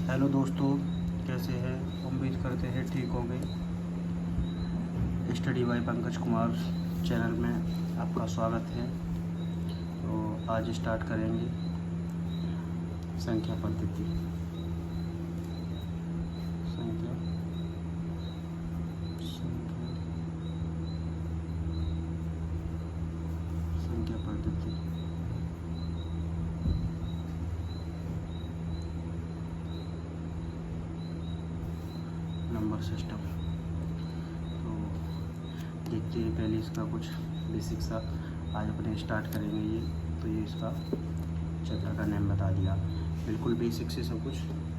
Hello दोस्तों, कैसे हैं? उम्मीद करते हैं ठीक होंगे। Study bye Pankaj Kumar channel में आपका स्वागत है। तो आज स्टार्ट करेंगे संख्या पद्धति। संख्या संख्या पद्धति। Number system. तो देखते हैं पहले इसका कुछ बेसिक सा आज अपने स्टार्ट करेंगे ये। तो ये इसका चैप्टर का नेम बता दिया, बिल्कुल बेसिक से सब कुछ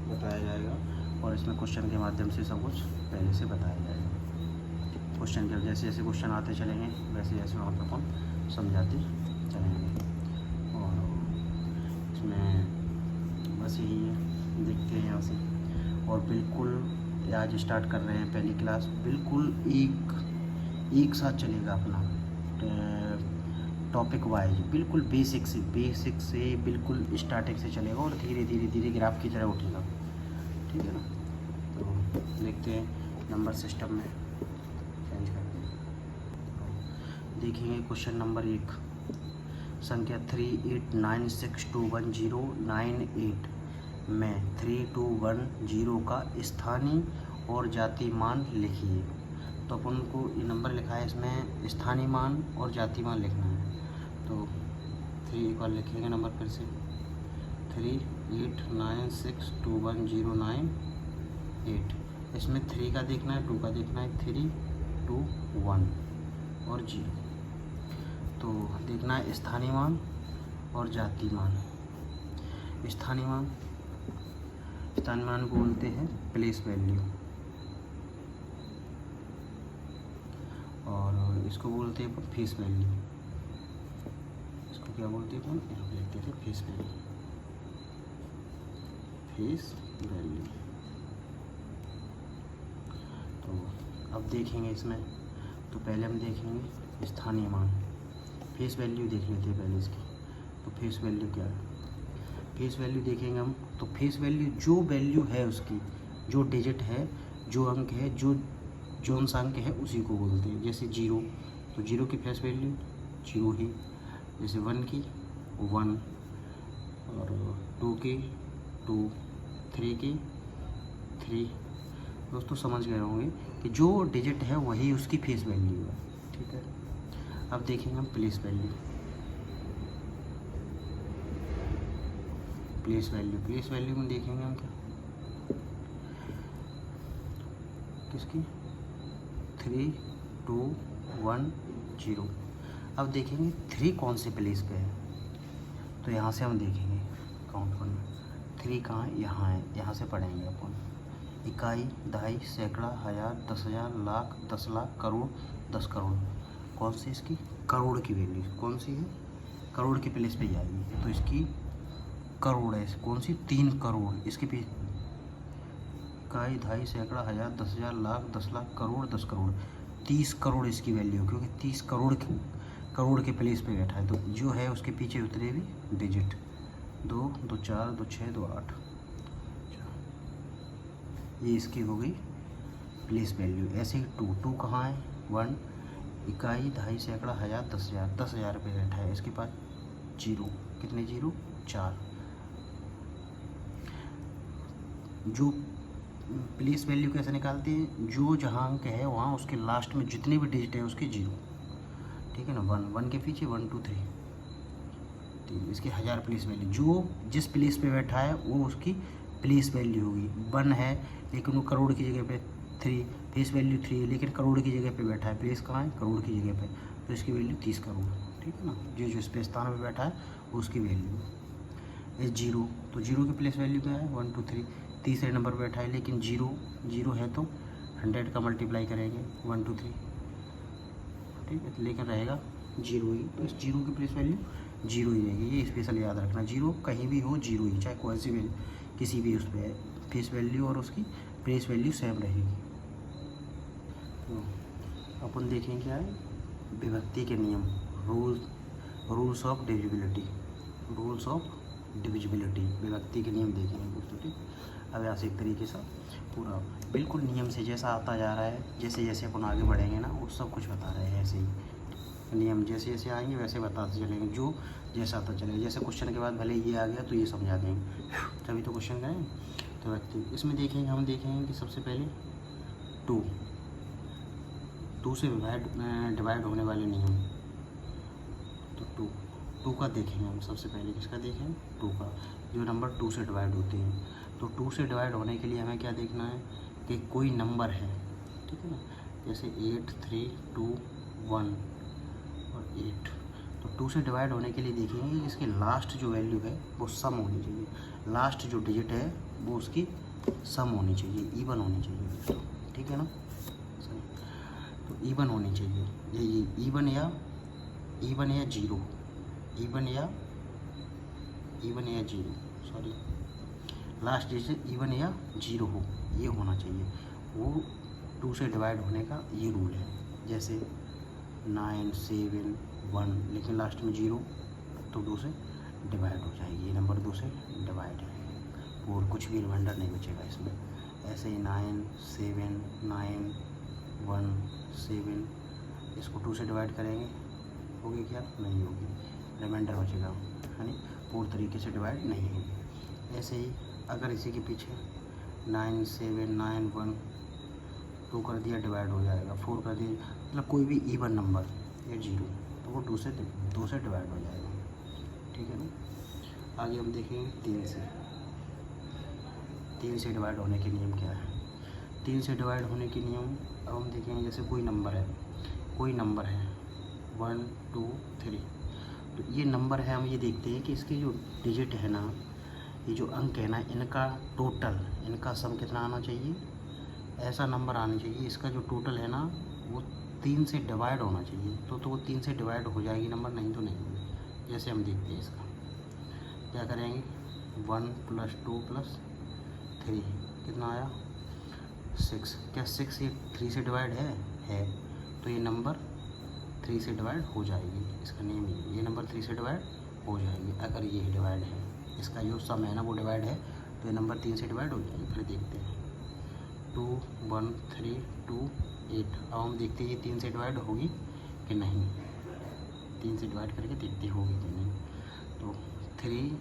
बताया जाएगा और इसमें क्वेश्चन के माध्यम से सब कुछ पहले से बताया जाएगा। क्वेश्चन के जैसे जैसे क्वेश्चन आते चलेंगे वैसे जैसे वहाँ पर अपन समझाते चलेंगे। और इसमें बस यही है, देखते हैं यहाँ से। और बिल्कुल आज स्टार्ट कर रहे हैं पहली क्लास, बिल्कुल एक साथ चलेगा अपना टॉपिक वाइज, बिल्कुल बेसिक से बिल्कुल स्टार्टिंग से चलेगा और धीरे धीरे ग्राफ की तरह उठेगा। ठीक है ना? तो देखते हैं नंबर सिस्टम में चेंज करते हैं। देखेंगे क्वेश्चन नंबर 1, संख्या 3896210998 में 3210 का स्थानीय और जाति मान लिखिए। तो अपन को ये नंबर लिखा है, इसमें स्थानीय मान और जाति मान लिखना है। तो 3 एक बार लिखेंगे नंबर फिर से, 3896210998। इसमें 3 का देखना है, 2 का देखना है, 3, 2, 1 और 0। तो देखना है स्थानीय मान और जाति मान। स्थानीय मान को बोलते हैं प्लेस वैल्यू और इसको बोलते हैं फेस वैल्यू। इसको क्या बोलते हैं अपन? यहाँ पे लिखते थे फेस वैल्यू। तो अब देखेंगे इसमें। तो पहले हम देखेंगे स्थानीय मान। फेस वैल्यू देख लेते हैं पहले इसकी। तो फेस वैल्यू क्या है? फेस वैल्यू देखेंगे हम। तो फेस वैल्यू जो वैल्यू है उसकी, जो डिजिट है, जो अंक है, जो सा अंक है उसी को बोलते हैं। जैसे 0, तो 0 की फेस वैल्यू 0 ही। जैसे 1 की 1 और 2 की 2, 3 की 3। दोस्तों समझ गए होंगे कि जो डिजिट है वही उसकी फेस वैल्यू है। ठीक है, अब देखेंगे हम प्लेस वैल्यू। प्लेस वैल्यू में देखेंगे हम क्या, किसकी? 3, 2, 1, 0। अब देखेंगे 3 कौन से प्लेस पे है। तो यहाँ से हम देखेंगे काउंट करना, 3 कहाँ है? यहाँ है। यहाँ से पढ़ेंगे अपन। इकाई, दहाई, सैकड़ा, हज़ार, 10,000, लाख, 10 लाख, करोड़, 10 करोड़। कौन सी इसकी? करोड़ की वैल्यू कौन सी है? करोड़ के प्लेस पे जाएगी। तो इसकी करोड़ है। कौन सी? 3 करोड़। इसके पीछे इकाई, दहाई, सैकड़ा, हज़ार, 10,000, लाख, 10 लाख, करोड़, 10 करोड़। 30 करोड़ इसकी वैल्यू, क्योंकि 30 करोड़ के प्लेस पे बैठा है। तो जो है उसके पीछे उतरे भी डिजिट 2, 2, 4, 2, 6, 2, 8। ये इसकी हो गई प्लेस वैल्यू। ऐसे ही 2 कहाँ है? 1 इकाई, दहाई, सैकड़ा, हज़ार, 10,000। 10,000 पे बैठा है। इसके पास 0। कितने 0? 4। जो प्लेस वैल्यू कैसे निकालते हैं? जो जहाँ अंक है वहाँ उसके लास्ट में जितने भी डिजिट है उसके 0। ठीक है ना? 1 के पीछे 1, 2, 3। इसकी 1000 प्लेस वैल्यू। जो जिस प्लेस पे बैठा है वो उसकी प्लेस वैल्यू होगी। 1 है लेकिन वो करोड़ की जगह पे 3, फेस वैल्यू 3 है लेकिन करोड़ की जगह पे बैठा है। प्लेस कहाँ है? करोड़ की जगह पे। तो इसकी वैल्यू 30 करोड़। ठीक है ना? जो स्पेस स्थान पे बैठा है उसकी वैल्यू। 0, तो 0 की प्लेस वैल्यू क्या है? 1, 2, 3। तीसरे नंबर पर बैठा है लेकिन 0 है तो 100 का मल्टीप्लाई करेंगे 1, 2, 3। ठीक है, लेकिन रहेगा 0 ही। तो इस 0 की प्लेस वैल्यू 0 ही रहेगी। ये स्पेशल याद रखना, 0 कहीं भी हो 0 ही, चाहे कोई सी वैल्यू किसी भी उस पर फेस वैल्यू और उसकी प्लेस वैल्यू सेम रहेगी। तो अपन देखें क्या है? विभक्ति के नियम, रूल्स ऑफ डिविजिबिलिटी। विभक्ति के नियम देखेंगे दोस्तों। ठीक, अब ऐसे एक तरीके से पूरा बिल्कुल नियम से जैसा आता जा रहा है, जैसे जैसे अपन आगे बढ़ेंगे ना वो सब कुछ बता रहे हैं। ऐसे ही नियम जैसे जैसे आएंगे वैसे बताते चलेंगे, जो जैसा आता चलेगा। जैसे क्वेश्चन के बाद भले ये आ गया तो ये समझा देंगे, तभी तो क्वेश्चन करें। तो व्यक्ति इसमें देखेंगे, हम देखेंगे कि सबसे पहले टू से डिवाइड होने वाले नियम। तो टू का देखेंगे हम सबसे पहले। किसका देखें? टू का, जो नंबर टू से डिवाइड होते हैं। तो टू से डिवाइड होने के लिए हमें क्या देखना है कि कोई नंबर है, ठीक है ना। जैसे 8, 3, 2, 1 और 8। तो टू से डिवाइड होने के लिए देखेंगे कि इसके लास्ट जो वैल्यू है वो सम होनी चाहिए। लास्ट जो डिजिट है वो उसकी सम होनी चाहिए, इवन होनी चाहिए, ठीक है ना। तो इवन होनी चाहिए, ये इवन या जीरो, इवन या zero, sorry, last digit even या जीरो हो, ये होना चाहिए। वो टू से डिवाइड होने का ये रूल है। जैसे 9, 7, 1, लेकिन लास्ट में जीरो, तो 2 से डिवाइड हो जाएगी। ये नंबर 2 से डिवाइड है और कुछ भी रिमाइंडर नहीं बचेगा इसमें। ऐसे ही 9, 7, 9, 1, 7, इसको 2 से डिवाइड करेंगे, होगी क्या? नहीं होगी, रिमाइंडर बचेगा, यानी पूर्ण तरीके से डिवाइड नहीं होगी। ऐसे ही अगर इसी के पीछे 9, 7, 9, 1, 2 कर दिया, डिवाइड हो जाएगा। 4 कर दिया, मतलब कोई भी इवन नंबर या जीरो, तो वो 2 से डिवाइड हो जाएगा, ठीक है ना। आगे हम देखेंगे 3 से डिवाइड होने के नियम क्या है। 3 से डिवाइड होने के नियम अब हम देखेंगे। जैसे कोई नंबर है 1, 2, 3, तो ये नंबर है, हम ये देखते हैं कि इसके जो डिजिट है ना, ये जो अंक है ना, इनका टोटल, इनका सम कितना आना चाहिए? ऐसा नंबर आना चाहिए इसका जो टोटल है ना वो 3 से डिवाइड होना चाहिए। तो वो 3 से डिवाइड हो जाएगी नंबर, नहीं तो नहीं होगी। जैसे हम देखते हैं इसका क्या करेंगे, 1 + 2 + 3 कितना आया? 6। क्या 6 ये 3 से डिवाइड है? तो ये नंबर 3 से डिवाइड हो जाएगी। इसका नेम ये नंबर 3 से डिवाइड हो जाएगी अगर ये डिवाइड है। इसका जो सम है ना वो डिवाइड है, तो ये नंबर 3 से डिवाइड हो जाएगी। फिर देखते हैं 2, 1, 3, 2, 8। अब हम देखते हैं ये 3 से डिवाइड होगी कि नहीं। 3 से डिवाइड करके देखते होगी कि नहीं। तो 3,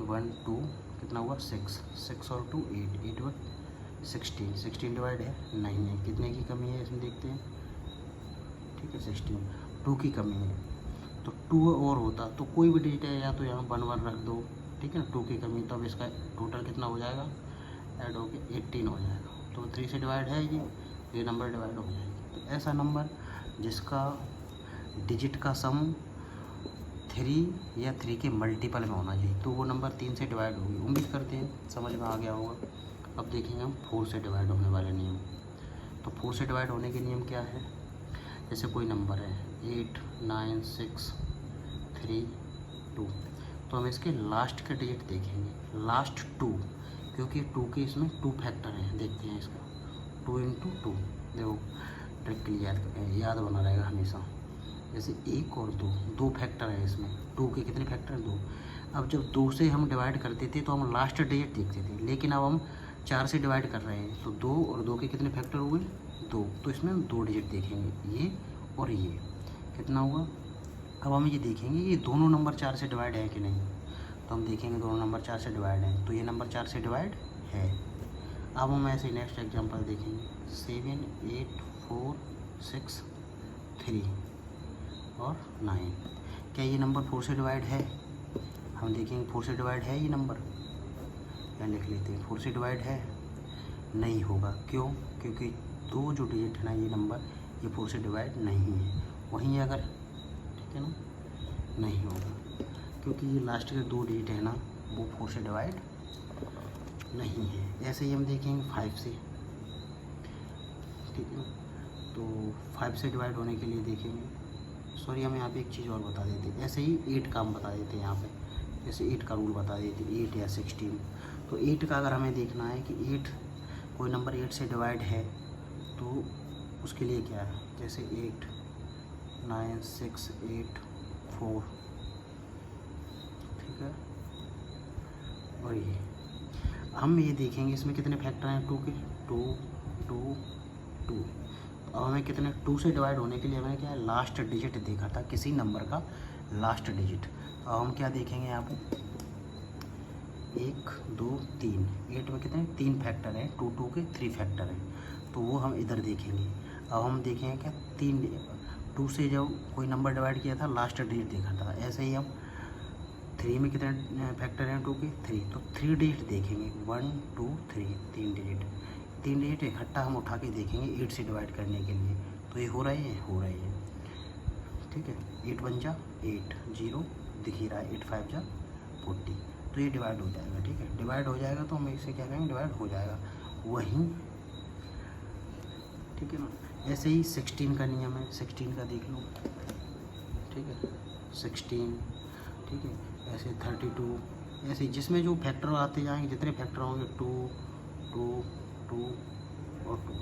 1, 2 कितना हुआ? 6 और 2 8, 8 + 16 डिवाइड है? नहीं है। कितने की कमी है इसमें देखते हैं, ठीक है, 16, 2 की कमी है। तो 2 और होता तो कोई भी डिजिट है या तो यहाँ 1 1 रख दो, ठीक है ना। 2 की कमी, तब इसका टोटल कितना हो जाएगा? ऐड होके 18 हो जाएगा। तो 3 से डिवाइड है ये नंबर डिवाइड हो जाएगा। तो ऐसा नंबर जिसका डिजिट का सम 3 या 3 के मल्टीपल में होना चाहिए, तो वो नंबर 3 से डिवाइड होगी। उम्मीद करते हैं समझ में आ गया होगा। अब देखेंगे हम 4 से डिवाइड होने वाले नियम। तो 4 से डिवाइड होने के नियम क्या है? जैसे कोई नंबर है 8, 9, 6, 3, 2, तो हम इसके लास्ट के डिजिट देखेंगे, लास्ट 2, क्योंकि 2 के इसमें 2 फैक्टर हैं। देखते हैं इसका 2 × 2, देखो ट्रिक के लिए याद बना रहेगा हमेशा। जैसे 1 और 2 फैक्टर है इसमें। 2 के कितने फैक्टर हैं? 2। अब जब 2 से हम डिवाइड करते थे तो हम लास्ट डिजिट देखते थे, लेकिन अब हम 4 से डिवाइड कर रहे हैं, तो 2 और 2 के कितने फैक्टर हुए? 2। तो इसमें हम 2 डिजिट देखेंगे, ये और ये कितना हुआ। अब हम ये देखेंगे ये दोनों नंबर 4 से डिवाइड है कि नहीं। तो हम देखेंगे दोनों नंबर 4 से डिवाइड हैं, तो ये नंबर 4 से डिवाइड है। अब हम ऐसे नेक्स्ट एग्जांपल देखेंगे 7, 8, 4, 6, 3 और 9। क्या ये नंबर 4 से डिवाइड है? हम देखेंगे 4 से डिवाइड है ये नंबर, या लिख लेते हैं 4 से डिवाइड है, नहीं होगा। क्यों? क्योंकि 2 जो डिजिट है ना ये नंबर, ये 4 से डिवाइड नहीं है। वहीं अगर, ठीक है ना, नहीं होगा क्योंकि ये लास्ट के 2 डिजिट है ना वो 4 से डिवाइड नहीं है। ऐसे ही हम देखेंगे 5 से, ठीक है। तो 5 से डिवाइड होने के लिए देखेंगे, सॉरी हम यहाँ पे एक चीज़ और बता देते हैं। ऐसे ही 8 का हम बता देते हैं यहाँ पे, जैसे 8 का रूल बता देते, 8 या 16। तो 8 का अगर हमें देखना है कि 8 कोई नंबर 8 से डिवाइड है तो उसके लिए क्या है, जैसे 8, 9, 6, 8, 4, ठीक है। और ये हम ये देखेंगे इसमें कितने फैक्टर हैं 2 के, 2 2 2। अब हमें कितने 2 से डिवाइड होने के लिए हमें क्या है लास्ट डिजिट देखा था, किसी नंबर का लास्ट डिजिट। अब हम क्या देखेंगे यहाँ पे 1 2 3, 8 में कितने 3 फैक्टर हैं, 2 2 के 3 फैक्टर हैं, तो वो हम इधर देखेंगे। अब हम देखेंगे क्या 2 से जब कोई नंबर डिवाइड किया था लास्ट डिजिट देखा था, ऐसे ही हम 3 में कितने फैक्टर हैं 2 के 3, तो 3 डिजिट देखेंगे 1 2 3, 3 डिजिट इकट्ठा हम उठा के देखेंगे 8 से डिवाइड करने के लिए। तो ये हो रहा है, हो रहा है, ठीक है। 8 1 जा 8, 0 दिख ही रहा है, 8 5 जा 40, तो ये डिवाइड हो जाएगा, ठीक है। डिवाइड हो जाएगा तो हम इसे क्या करेंगे डिवाइड हो जाएगा वहीं, ठीक है ना। ऐसे ही 16 का नियम है, 16 का देख लो, ठीक है 16, ठीक है। ऐसे 32, ऐसे ही जिसमें जो फैक्टर आते जाएंगे, जितने फैक्टर होंगे 2 2 2 और 2,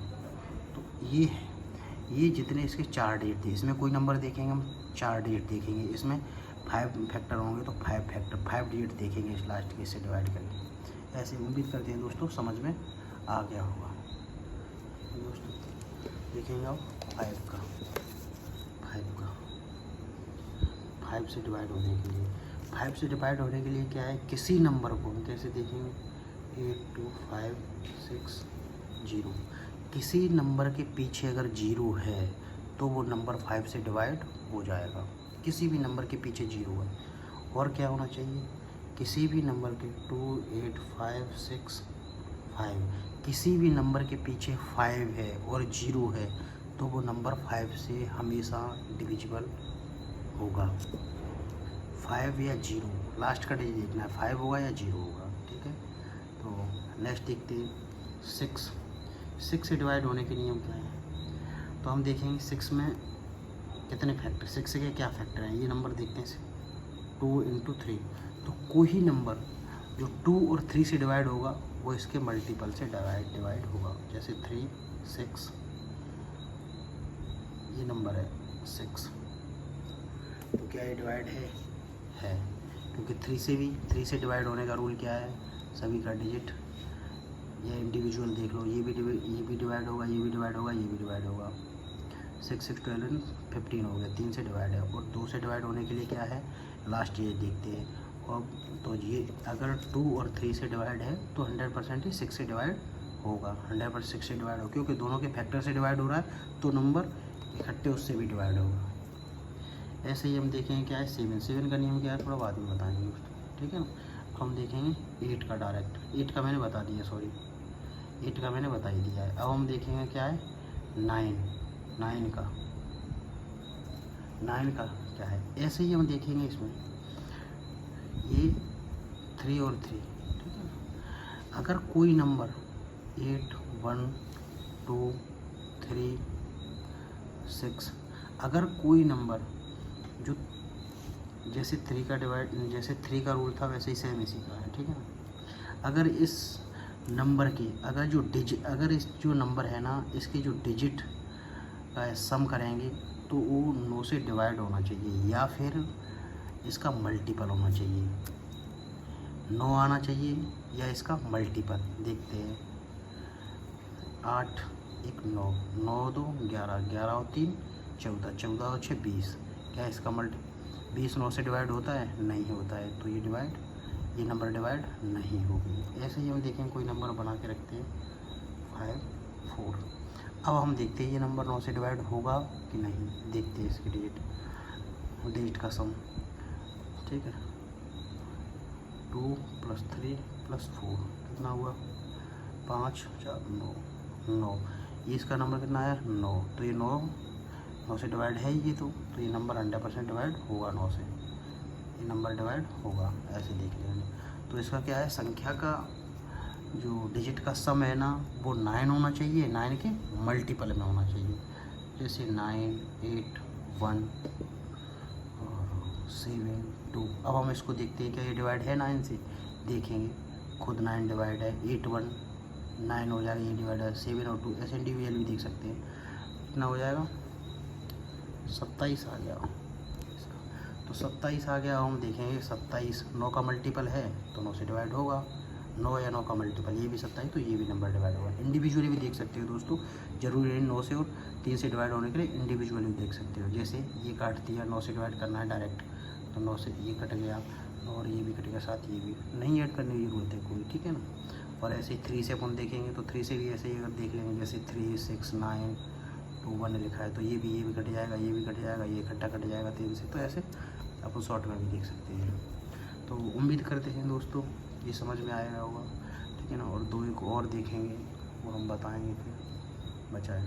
तो ये है, ये जितने इसके 4 डिजिट थे, इसमें कोई नंबर देखेंगे हम 4 डिजिट देखेंगे, इसमें 5 फैक्टर होंगे तो 5 फैक्टर 5 डिजिट देखेंगे इस लास्ट के, इससे डिवाइड करके। ऐसे उम्मीद करते हैं दोस्तों समझ में आ गया होगा। दोस्तों देखेंगे आप 5 का 5 से डिवाइड होने के लिए, 5 से डिवाइड होने के लिए क्या है, किसी नंबर को हम कैसे देखेंगे 8 2 5 6 0, किसी नंबर के पीछे अगर 0 है तो वो नंबर 5 से डिवाइड हो जाएगा। किसी भी नंबर के पीछे 0 है, और क्या होना चाहिए, किसी भी नंबर के 2 8 5 6 5, किसी भी नंबर के पीछे 5 है और 0 है तो वो नंबर 5 से हमेशा डिविजिबल होगा। 5 या 0 लास्ट का डिजिट देखना है, 5 होगा या 0 होगा, ठीक है। तो नेक्स्ट देखते हैं 6 से डिवाइड होने के नियम क्या है, तो हम देखेंगे 6 में कितने फैक्टर, 6 के क्या फैक्टर हैं, ये नंबर देखते हैं 2 × 3, तो कोई नंबर जो 2 और 3 से डिवाइड होगा वो इसके मल्टीपल से डिवाइड होगा। जैसे 3 6, ये नंबर है 6, तो क्या ये डिवाइड है, क्योंकि 3 से डिवाइड होने का रूल क्या है, सभी का डिजिट या इंडिविजुअल देख लो, ये भी डिवाइड होगा, ये भी डिवाइड होगा, ये भी डिवाइड होगा। 6 6 12 15 हो गया, 3 से डिवाइड है, और 2 से डिवाइड होने के लिए क्या है लास्ट ये देखते हैं। और तो ये अगर 2 और 3 से डिवाइड है तो 100% ही 6 से डिवाइड होगा, 100% 6 से डिवाइड हो, क्योंकि दोनों के फैक्टर से डिवाइड हो रहा है तो नंबर इकट्ठे उससे भी डिवाइड होगा। ऐसे ही हम देखेंगे क्या है 7 का नियम क्या है, थोड़ा बाद में बताएंगे, ठीक है ना। हम देखेंगे 8 का डायरेक्ट, 8 का मैंने बता दिया, सॉरी 8 का मैंने बता ही दिया है। अब हम देखेंगे क्या है 9 का क्या है। ऐसे ही हम देखेंगे इसमें ये 3 और 3, ठीक है ना। अगर कोई नंबर 8 1 2 3 6, अगर कोई नंबर जो जैसे 3 का डिवाइड, जैसे 3 का रूल था वैसे ही सेम इसी का है, ठीक है ना। अगर इस नंबर की अगर इस जो नंबर है ना इसके जो डिजिट का सम करेंगे तो वो 9 से डिवाइड होना चाहिए या फिर इसका मल्टीपल होना चाहिए, 9 आना चाहिए या इसका मल्टीपल। देखते हैं 8 1 9, 9 2 11, 11 और 3 14, 14 और 6 20, क्या इसका 20 9 से डिवाइड होता है, नहीं होता है, तो ये नंबर डिवाइड नहीं होगी। ऐसे ही हम देखें कोई नंबर बना के रखते हैं 5 4, अब हम देखते हैं ये नंबर 9 से डिवाइड होगा कि नहीं, देखते हैं इसके डिजिट का सम, ठीक है 2 + 3 + 4 कितना हुआ 5 4 9, ये इसका नंबर कितना है 9, तो ये 9 से डिवाइड है ये, तो ये नंबर 100% डिवाइड होगा 9 से, ये नंबर डिवाइड होगा। ऐसे देख लेंगे तो इसका क्या है, संख्या का जो डिजिट का सम है ना वो 9 होना चाहिए, 9 के मल्टीपल में होना चाहिए, जैसे 9 8 1 और 7 2। अब हम इसको देखते हैं क्या ये डिवाइड है 9 से, देखेंगे खुद 9 डिवाइड है, 8 1 9 हो जाएगा, ये डिवाइड है 7 और 2, ऐसे इंडिविजुअल भी देख सकते हैं, कितना हो जाएगा 27 आ गया इसका, तो 27 आ गया। हम देखेंगे 27 9 का मल्टीपल है तो 9 से डिवाइड होगा, 9 या 9 का मल्टीपल, ये भी 27 तो ये भी नंबर डिवाइड होगा। इंडिविजुअली भी देख सकते हो दोस्तों, जरूरी नहीं 9 से और 3 से डिवाइड होने के लिए इंडिविजुअली भी देख सकते हो। जैसे ये काट दिया, 9 से डिवाइड करना है डायरेक्ट, तो 9 से ये कट गया और ये भी कटेगा, साथ ये भी नहीं ऐड करने की जरूरत है कोई, ठीक है ना। और ऐसे ही 3 से अपन देखेंगे तो 3 से भी ऐसे ही अगर देख लेंगे, जैसे 3 6 9 2 1 लिखा है तो ये भी कट जाएगा, ये भी कट जाएगा, ये इकट्ठा कट जाएगा 3 से, तो ऐसे अपन शॉर्ट में भी देख सकते हैं। तो उम्मीद करते हैं दोस्तों ये समझ में आएगा होगा, ठीक है ना। और 2 एक और देखेंगे वो हम बताएंगे फिर, बचाएँ।